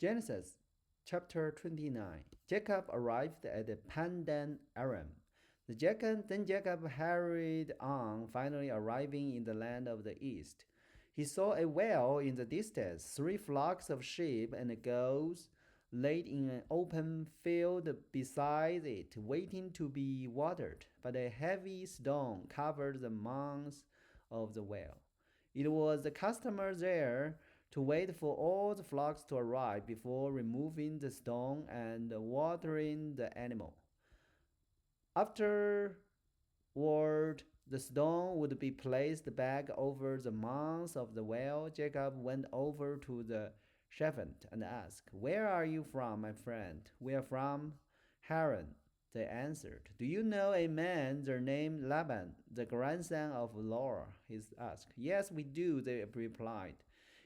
Genesis chapter 29. Jacob arrived at Pandan Aram. Then Jacob hurried on, finally arriving in the land of the east. He saw a well in the distance, 3 flocks of sheep and goats laid in an open field beside it, waiting to be watered. But a heavy stone covered the mouth of the well. It was the custom there to wait for all the flocks to arrive before removing the stone and watering the animal. Afterward, the stone would be placed back over the mouth of the well. Jacob went over to the servant and asked, "Where are you from, my friend?" "We are from Haran," they answered. "Do you know a man there named Laban, the grandson of Laura?" he asked. "Yes, we do," they replied.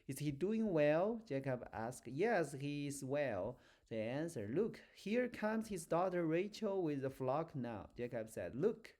"Is he doing well?" Jacob asked. "Yes, he is well," they answered. "Look, here comes his daughter Rachel with the flock now." Jacob said, "Look,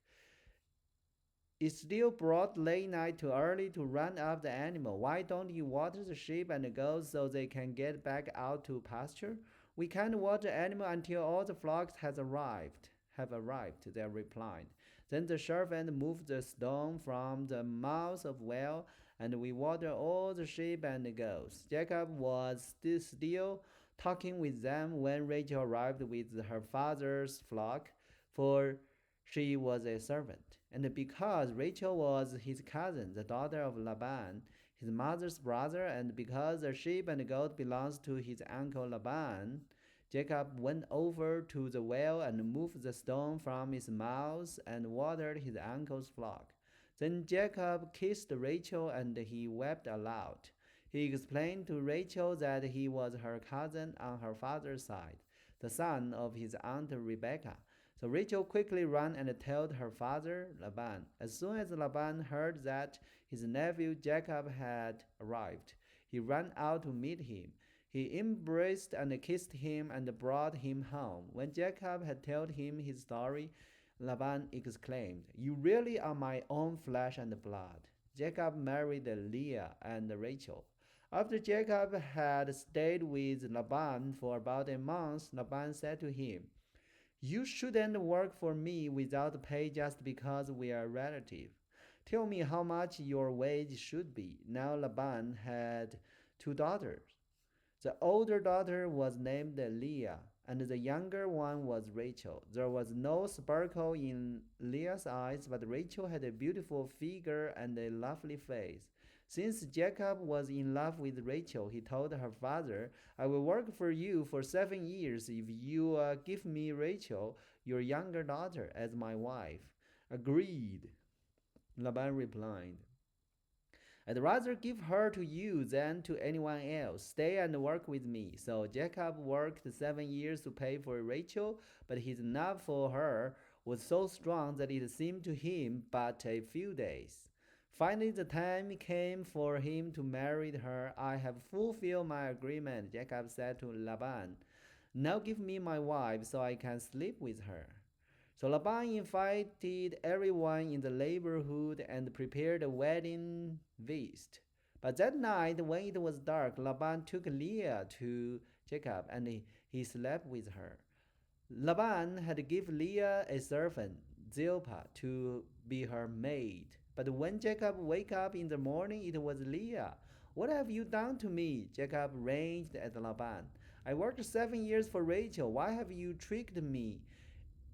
it's still broad late night, too early to run up the animal. Why don't you water the sheep and goats so they can get back out to pasture?" "We can't water the animal until all the flocks have arrived," they replied. Then the servant moved the stone from the mouth of the well, and we watered all the sheep and the goats. Jacob was still talking with them when Rachel arrived with her father's flock, for she was a servant. And because Rachel was his cousin, the daughter of Laban, his mother's brother, and because the sheep and goat belonged to his uncle Laban, Jacob went over to the well and moved the stone from its mouth and watered his uncle's flock. Then Jacob kissed Rachel and he wept aloud. He explained to Rachel that he was her cousin on her father's side, the son of his aunt Rebekah. So Rachel quickly ran and told her father Laban. As soon as Laban heard that his nephew Jacob had arrived, he ran out to meet him. He embraced and kissed him and brought him home. When Jacob had told him his story, Laban exclaimed, "You really are my own flesh and blood." Jacob married Leah and Rachel. After Jacob had stayed with Laban for about a month, Laban said to him, "You shouldn't work for me without pay just because we are relatives. Tell me how much your wage should be." Now Laban had 2 daughters. The older daughter was named Leah, and the younger one was Rachel. There was no sparkle in Leah's eyes, but Rachel had a beautiful figure and a lovely face. Since Jacob was in love with Rachel, he told her father, "I will work for you for 7 years if you give me Rachel, your younger daughter, as my wife." "Agreed," Laban replied. "I'd rather give her to you than to anyone else. Stay and work with me." So Jacob worked 7 years to pay for Rachel, but his love for her was so strong that it seemed to him but a few days. Finally, the time came for him to marry her. "I have fulfilled my agreement," Jacob said to Laban. "Now give me my wife so I can sleep with her." So Laban invited everyone in the neighborhood and prepared a wedding feast. But that night, when it was dark, Laban took Leah to Jacob, and he slept with her. Laban had given Leah a servant, Zilpah, to be her maid. But when Jacob woke up in the morning, it was Leah. "What have you done to me?" Jacob raged at Laban. "I worked 7 years for Rachel. Why have you tricked me?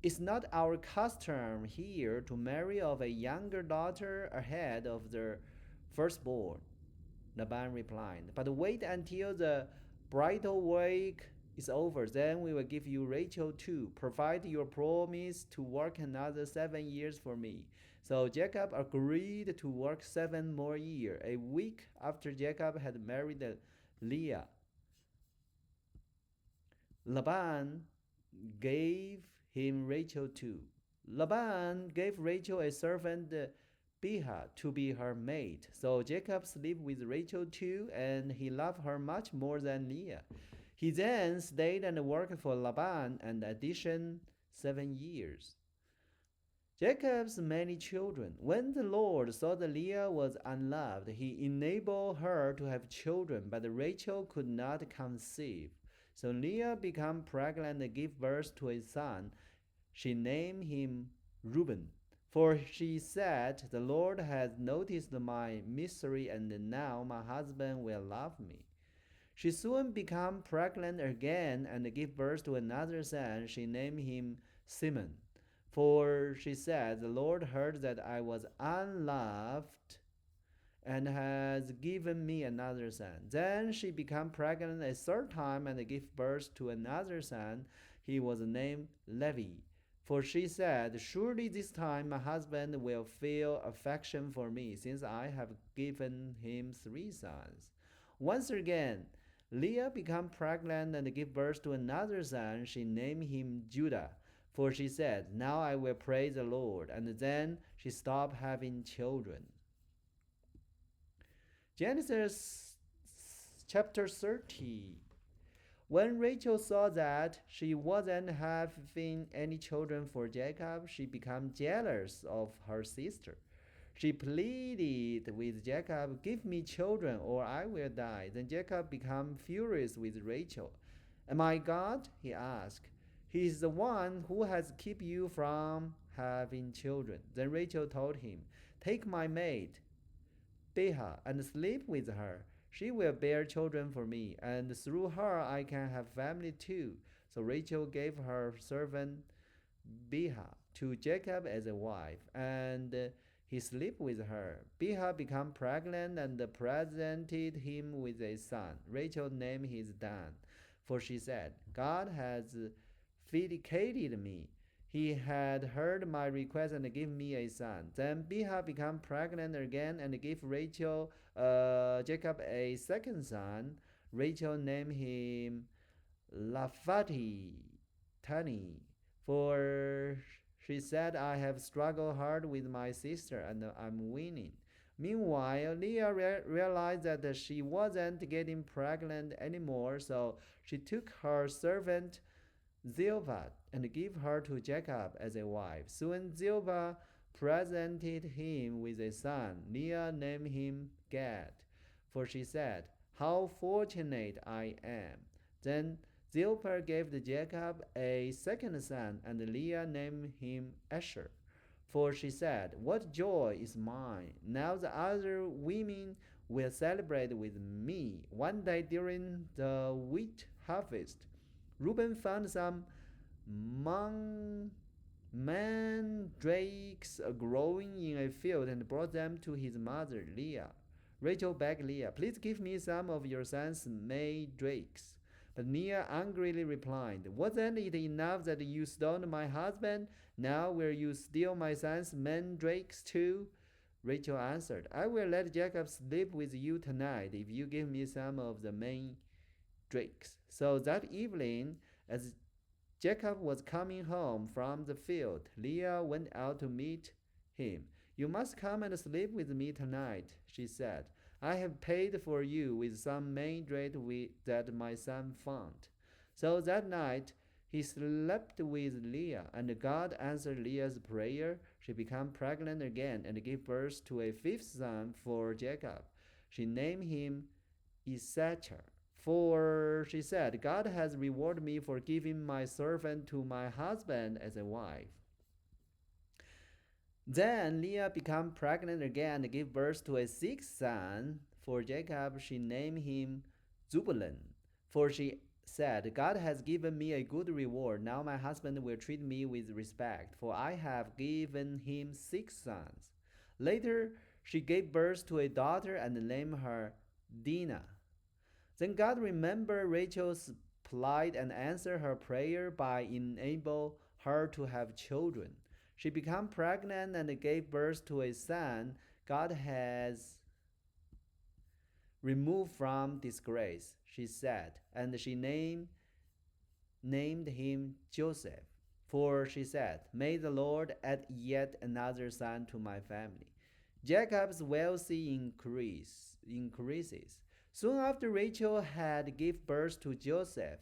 It's not our custom here to marry off a younger daughter ahead of the firstborn," Laban replied. "But wait until the bridal week is over. Then we will give you Rachel too, provided you promise to work another 7 years for me." So Jacob agreed to work 7 more years. A week after Jacob had married Leah, Laban gave him Rachel too. Laban gave Rachel a servant, Bilhah, to be her maid. So Jacob slept with Rachel too, and he loved her much more than Leah. He then stayed and worked for Laban an additional 7 years. Jacob's many children. When the Lord saw that Leah was unloved, he enabled her to have children, but Rachel could not conceive. So Leah became pregnant and gave birth to a son. She named him Reuben. For she said, the Lord has noticed my misery, and now my husband will love me. She soon became pregnant again and gave birth to another son. She named him Simon. For she said, the Lord heard that I was unloved and has given me another son. Then she became pregnant a third time and gave birth to another son. He was named Levi. For she said, surely this time my husband will feel affection for me, since I have given him three sons. Once again, Leah became pregnant and gave birth to another son. She named him Judah. For she said, now I will praise the Lord. And then she stopped having children. Genesis chapter 30. When Rachel saw that she wasn't having any children for Jacob, she became jealous of her sister. She pleaded with Jacob, give me children or I will die. Then Jacob became furious with Rachel. Am I God? He asked. He is the one who has kept you from having children. Then Rachel told him, take my maid, Bilhah, and sleep with her. She will bear children for me, and through her I can have family too. So Rachel gave her servant Bilhah to Jacob as a wife, and he slept with her. Bilhah became pregnant and presented him with a son. Rachel named his Dan, for she said, God has vindicated me. He had heard my request and gave me a son. Then Bilhah became pregnant again and gave Jacob a second son. Rachel named him Tani, for she said, I have struggled hard with my sister and I'm winning. Meanwhile, Leah realized that she wasn't getting pregnant anymore, so she took her servant Zilpah and gave her to Jacob as a wife. Soon Zilpah presented him with a son. Leah named him Gad, for she said, how fortunate I am. Then Zilpah gave Jacob a second son, and Leah named him Asher. For she said, what joy is mine! Now the other women will celebrate with me. One day during the wheat harvest, Reuben found some mandrakes growing in a field and brought them to his mother Leah. Rachel begged Leah, please give me some of your son's mandrakes. But Leah angrily replied, wasn't it enough that you stoned my husband? Now will you steal my son's mandrakes too? Rachel answered, I will let Jacob sleep with you tonight if you give me some of the mandrakes. So that evening, as Jacob was coming home from the field, Leah went out to meet him. You must come and sleep with me tonight, she said. I have paid for you with some mandrake that my son found. So that night he slept with Leah, and God answered Leah's prayer. She became pregnant again and gave birth to a fifth son for Jacob. She named him Issachar. For she said, God has rewarded me for giving my servant to my husband as a wife. Then Leah became pregnant again and gave birth to a sixth son. For Jacob she named him Zebulun. For she said, God has given me a good reward. Now my husband will treat me with respect, for I have given him six sons. Later she gave birth to a daughter and named her Dinah. Then God remembered Rachel's plight and answered her prayer by enabling her to have children. She became pregnant and gave birth to a son. God has removed from disgrace, she said, and she named him Joseph. For she said, may the Lord add yet another son to my family. Jacob's wealth increases. Soon after Rachel had given birth to Joseph,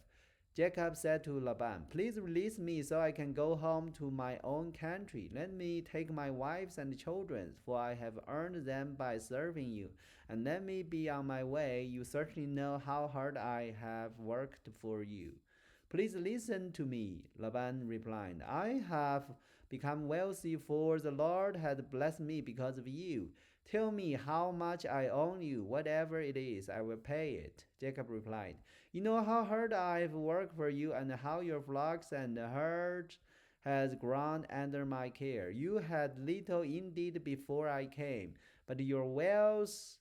Jacob said to Laban, "Please release me so I can go home to my own country. Let me take my wives and children, for I have earned them by serving you, and let me be on my way. You certainly know how hard I have worked for you." "Please listen to me," Laban replied. "I have become wealthy, for the Lord has blessed me because of you. Tell me how much I owe you. Whatever it is, I will pay it." Jacob replied, "You know how hard I've worked for you, and how your flocks and herds has grown under my care. You had little indeed before I came, but your wealth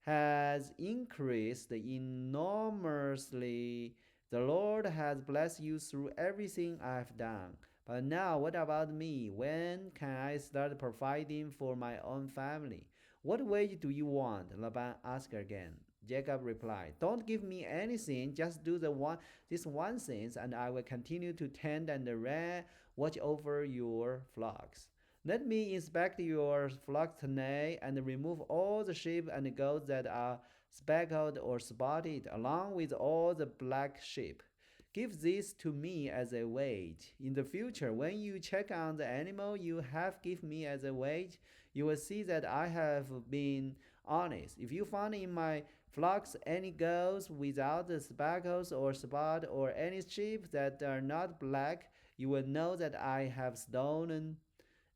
has increased enormously. The Lord has blessed you through everything I've done. But now, what about me? When can I start providing for my own family?" "What wage do you want?" Laban asked again. Jacob replied, "Don't give me anything, just do this one thing, and I will continue to tend and watch over your flocks. Let me inspect your flocks today and remove all the sheep and goats that are speckled or spotted, along with all the black sheep. Give this to me as a wage. In the future, when you check on the animal you have given me as a wage, you will see that I have been honest. If you find in my flocks any goats without the speckles or spot, or any sheep that are not black, you will know that I have stolen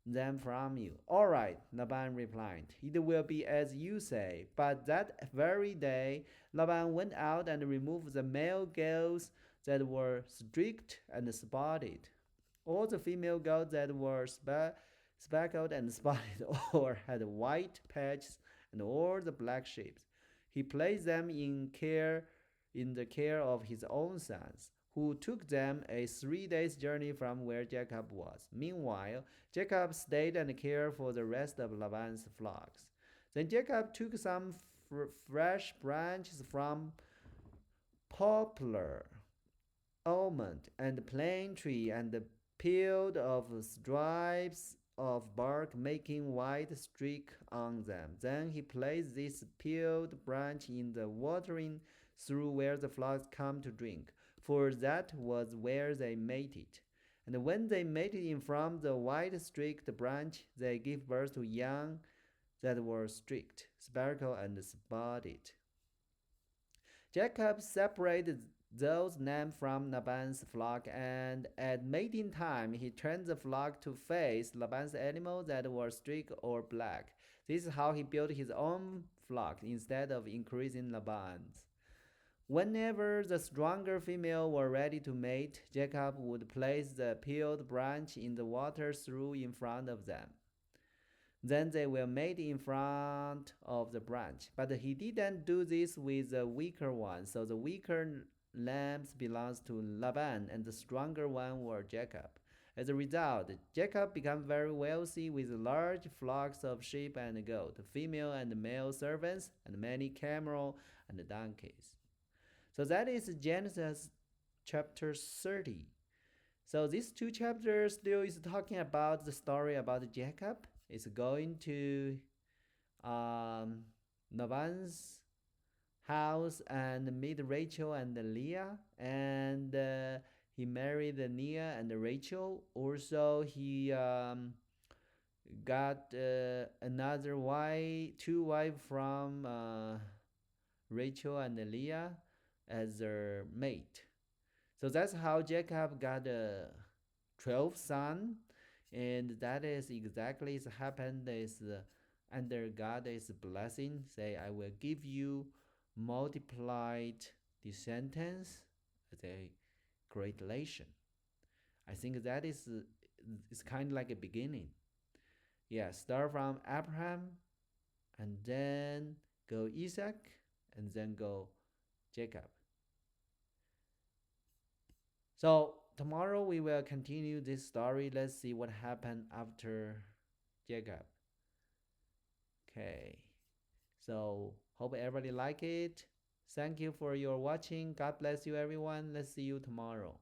them from you." "All right," Laban replied. "It will be as you say." But that very day, Laban went out and removed the male goats that were streaked and spotted, all the female goats that were speckled and spotted, or had white patches, and all the black sheep. He placed them in the care of his own sons, who took them a 3 days' journey from where Jacob was. Meanwhile, Jacob stayed and cared for the rest of Laban's flocks. Then Jacob took some fresh branches from poplar, almond, and plane tree, and peeled off strips of bark, making white streak on them. Then he placed this peeled branch in the watering through where the flocks come to drink, for that was where they mated. And when they mated in from the white streaked branch, they gave birth to young that were streaked, speckled, and spotted. Jacob separated those named from Laban's flock, and at mating time he turned the flock to face Laban's animals that were streaked or black. This is how he built his own flock instead of increasing Laban's. Whenever the stronger female were ready to mate, Jacob would place the peeled branch in the water through in front of them. Then they will mate in front of the branch. But he didn't do this with the weaker one, so the weaker lambs belongs to Laban, and the stronger one were Jacob. As a result, Jacob became very wealthy with large flocks of sheep and goats, female and male servants, and many camels and donkeys. So that is Genesis chapter 30. So these two chapters still is talking about the story about Jacob. It's going to Laban's house and meet Rachel and Leah, and he married Leah and Rachel. Also, he got another wife, two wives from Rachel and Leah as their mate. So that's how Jacob got 12 sons, and that is exactly what happened is under God's blessing. Say, I will give you multiplied descendants as a great nation. I think that is kind of like a beginning. Yeah, start from Abraham, and then go Isaac, and then go Jacob. So tomorrow we will continue this story. Let's see what happened after Jacob. Okay. So hope everybody like it. Thank you for your watching. God bless you everyone. Let's see you tomorrow.